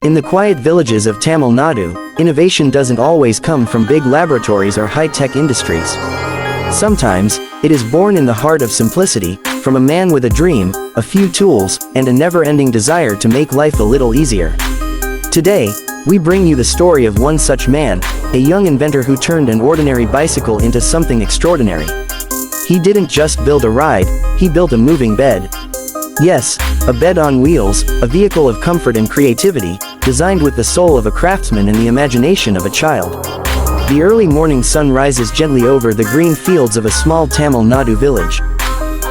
In the quiet villages of Tamil Nadu, innovation doesn't always come from big laboratories or high-tech industries. Sometimes, it is born in the heart of simplicity, from a man with a dream, a few tools, and a never-ending desire to make life a little easier. Today, we bring you the story of one such man, a young inventor who turned an ordinary bicycle into something extraordinary. He didn't just build a ride, he built a moving bed. Yes, a bed on wheels, a vehicle of comfort and creativity, designed with the soul of a craftsman and the imagination of a child. The early morning sun rises gently over the green fields of a small Tamil Nadu village.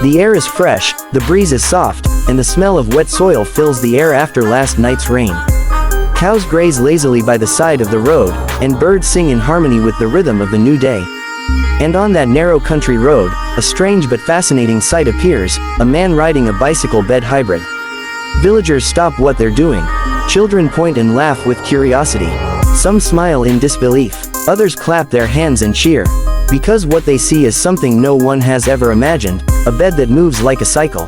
The air is fresh, the breeze is soft, and the smell of wet soil fills the air after last night's rain. Cows graze lazily by the side of the road, and birds sing in harmony with the rhythm of the new day. And on that narrow country road, a strange but fascinating sight appears, a man riding a bicycle bed hybrid. Villagers stop what they're doing. Children point and laugh with curiosity. Some smile in disbelief. Others clap their hands and cheer. Because what they see is something no one has ever imagined, a bed that moves like a cycle.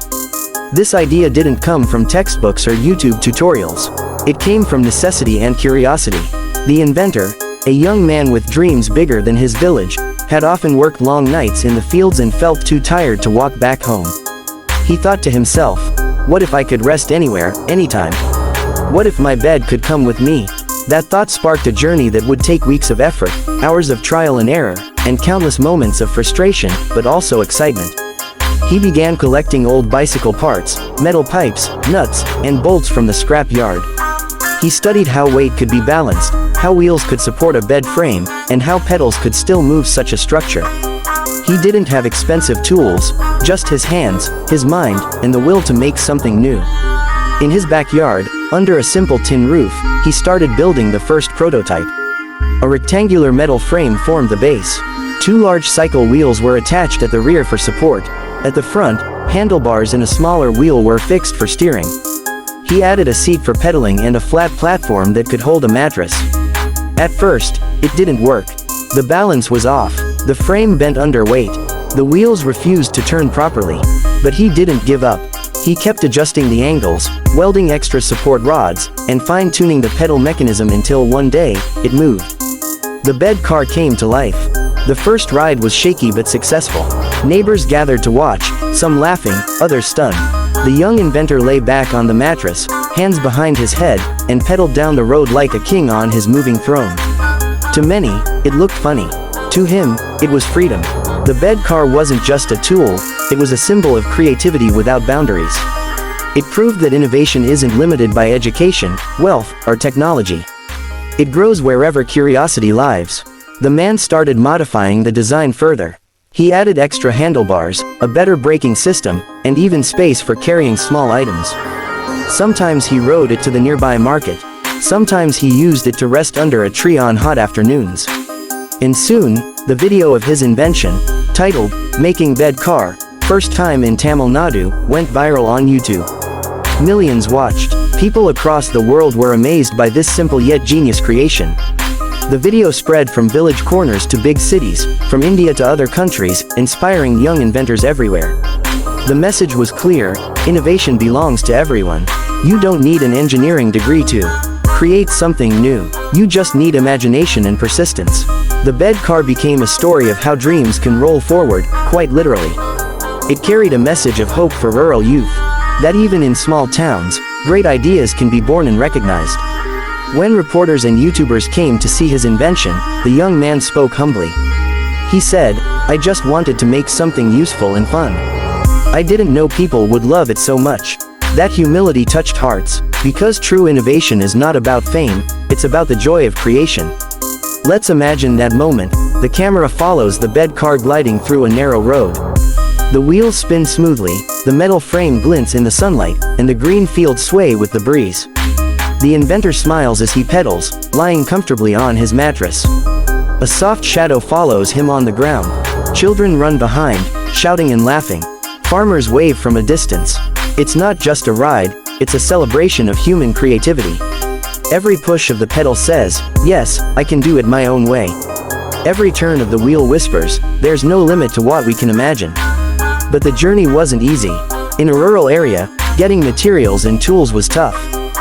This idea didn't come from textbooks or YouTube tutorials. It came from necessity and curiosity. The inventor, a young man with dreams bigger than his village, had often worked long nights in the fields and felt too tired to walk back home. He thought to himself, what if I could rest anywhere, anytime? What if my bed could come with me? That thought sparked a journey that would take weeks of effort, hours of trial and error, and countless moments of frustration, but also excitement. He began collecting old bicycle parts, metal pipes, nuts, and bolts from the scrap yard. He studied how weight could be balanced, how wheels could support a bed frame, and how pedals could still move such a structure. He didn't have expensive tools, just his hands, his mind, and the will to make something new. In his backyard, under a simple tin roof, he started building the first prototype. A rectangular metal frame formed the base. Two large cycle wheels were attached at the rear for support. At the front, handlebars and a smaller wheel were fixed for steering. He added a seat for pedaling and a flat platform that could hold a mattress. At first, it didn't work. The balance was off. The frame bent under weight. The wheels refused to turn properly. But he didn't give up. He kept adjusting the angles, welding extra support rods, and fine-tuning the pedal mechanism until one day, it moved. The bed car came to life. The first ride was shaky but successful. Neighbors gathered to watch, some laughing, others stunned. The young inventor lay back on the mattress, hands behind his head, and pedaled down the road like a king on his moving throne. To many, it looked funny. To him, it was freedom. The bed car wasn't just a tool, it was a symbol of creativity without boundaries. It proved that innovation isn't limited by education, wealth, or technology. It grows wherever curiosity lives. The man started modifying the design further. He added extra handlebars, a better braking system, and even space for carrying small items. Sometimes he rode it to the nearby market. Sometimes he used it to rest under a tree on hot afternoons. And soon, the video of his invention, titled, "Making Bed Car, First Time in Tamil Nadu," went viral on YouTube. Millions watched. People across the world were amazed by this simple yet genius creation. The video spread from village corners to big cities, from India to other countries, inspiring young inventors everywhere. The message was clear: innovation belongs to everyone. You don't need an engineering degree to create something new. You just need imagination and persistence. The bed car became a story of how dreams can roll forward, quite literally. It carried a message of hope for rural youth. That even in small towns, great ideas can be born and recognized. When reporters and YouTubers came to see his invention, the young man spoke humbly. He said, "I just wanted to make something useful and fun. I didn't know people would love it so much." That humility touched hearts, because true innovation is not about fame, it's about the joy of creation. Let's imagine that moment. The camera follows the bed car gliding through a narrow road. The wheels spin smoothly, the metal frame glints in the sunlight, and the green fields sway with the breeze. The inventor smiles as he pedals, lying comfortably on his mattress. A soft shadow follows him on the ground. Children run behind, shouting and laughing. Farmers wave from a distance. It's not just a ride, it's a celebration of human creativity. Every push of the pedal says, "Yes, I can do it my own way." Every turn of the wheel whispers, "There's no limit to what we can imagine." But the journey wasn't easy. In a rural area, getting materials and tools was tough.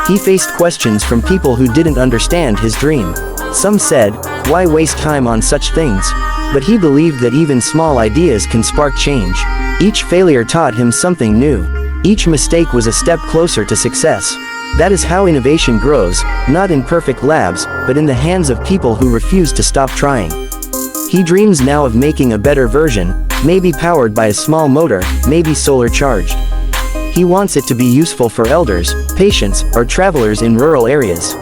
He faced questions from people who didn't understand his dream. Some said, "Why waste time on such things?" But he believed that even small ideas can spark change. Each failure taught him something new. Each mistake was a step closer to success. That is how innovation grows, not in perfect labs, but in the hands of people who refuse to stop trying. He dreams now of making a better version, maybe powered by a small motor, maybe solar charged. He wants it to be useful for elders, patients, or travelers in rural areas.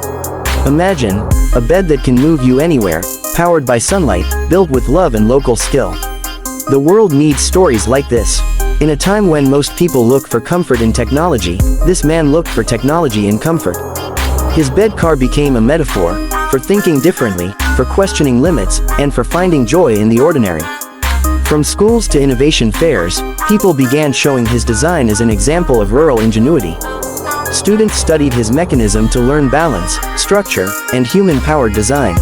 Imagine a bed that can move you anywhere, powered by sunlight, built with love and local skill. The world needs stories like this. In a time when most people look for comfort in technology, this man looked for technology in comfort. His bed car became a metaphor for thinking differently, for questioning limits, and for finding joy in the ordinary. From schools to innovation fairs, people began showing his design as an example of rural ingenuity. Students studied his mechanism to learn balance, structure, and human-powered design.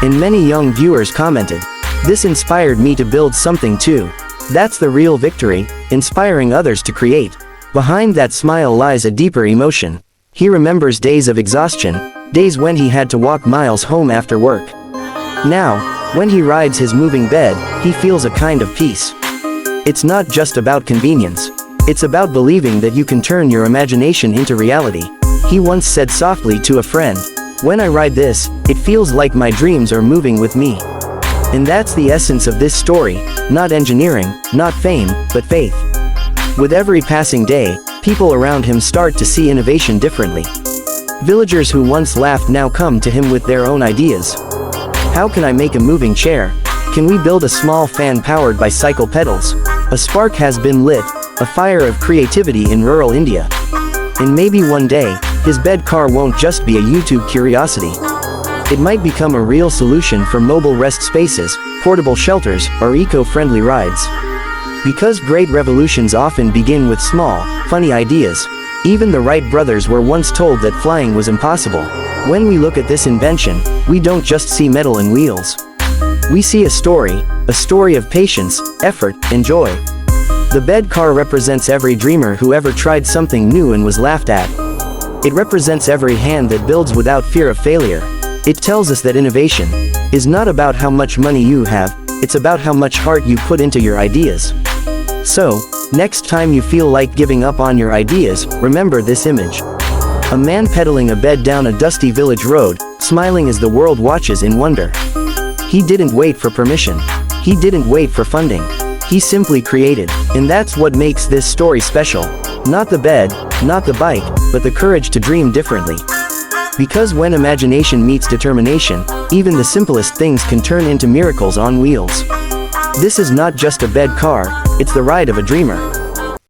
And many young viewers commented, "This inspired me to build something too." That's the real victory, inspiring others to create. Behind that smile lies a deeper emotion. He remembers days of exhaustion, days when he had to walk miles home after work. Now, when he rides his moving bed, he feels a kind of peace. It's not just about convenience. It's about believing that you can turn your imagination into reality. He once said softly to a friend, "When I ride this, it feels like my dreams are moving with me." And that's the essence of this story, not engineering, not fame, but faith. With every passing day, people around him start to see innovation differently. Villagers who once laughed now come to him with their own ideas. How can I make a moving chair? Can we build a small fan powered by cycle pedals? A spark has been lit, a fire of creativity in rural India. And maybe one day, his bed car won't just be a YouTube curiosity. It might become a real solution for mobile rest spaces, portable shelters, or eco-friendly rides. Because great revolutions often begin with small, funny ideas. Even the Wright brothers were once told that flying was impossible. When we look at this invention, we don't just see metal and wheels. We see a story of patience, effort, and joy. The bed car represents every dreamer who ever tried something new and was laughed at. It represents every hand that builds without fear of failure. It tells us that innovation is not about how much money you have, it's about how much heart you put into your ideas. So, next time you feel like giving up on your ideas, remember this image. A man pedaling a bed down a dusty village road, smiling as the world watches in wonder. He didn't wait for permission. He didn't wait for funding. He simply created. And that's what makes this story special. Not the bed, not the bike, but the courage to dream differently. Because when imagination meets determination, even the simplest things can turn into miracles on wheels. This is not just a bed car, it's the ride of a dreamer.